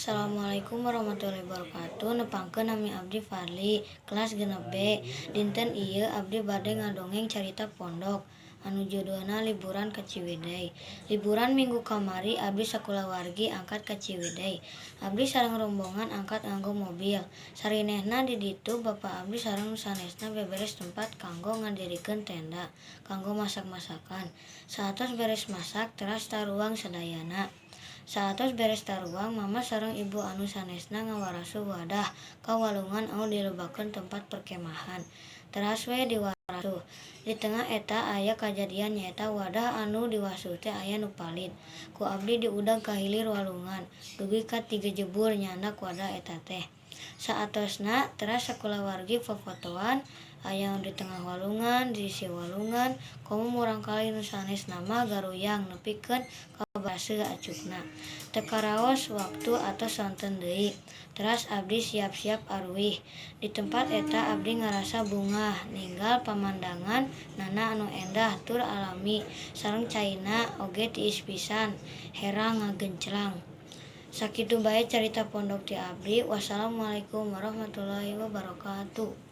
Assalamualaikum warahmatullahi wabarakatuh. Nepangkeun nami abdi Fadli, kelas genep B. Dinten ieu abdi bade ngadongeng carita pondok anu judulna Liburan ka Ciwidey. Liburan minggu kamari abdi sakulawargi angkat ka Ciwidey. Abdi sareng rombongan angkat nganggo mobil. Sarinehna di ditu bapak abdi sareng sanesna beberes tempat kanggo ngadirikeun tenda kanggo masak-masakan. Saatos beres masak teras taruang sadayana. Saatos beres taruang, mama sareng ibu anu sanesna ngawarasu wadah ka walungan anu dilobakeun tempat perkemahan. Teras we diwarasu. Di tengah eta aya kajadian nyaeta wadah anu diwasu teh aya nu palit. Ku abdi diudang ka hilir walungan, dugi ka 3 jebur nyandak wadah eta teh. Saatosna teras sakulawargi fofotoan, aya di tengah walungan, di sisi walungan, komo murangkali nu sanes nama garuyang nepikeun ka baseuh acukna. Teu karaos waktu atos sonten deui. Teras abdi siap-siap aruih. Di tempat eta abdi ngarasa bungah ninggal pamandangan nana anu endah tur alami sareng caina oge tiis pisan, herang ngagenclang. Sakitu bae carita pondok ti abdi. Wassalamualaikum warahmatullahi wabarakatuh.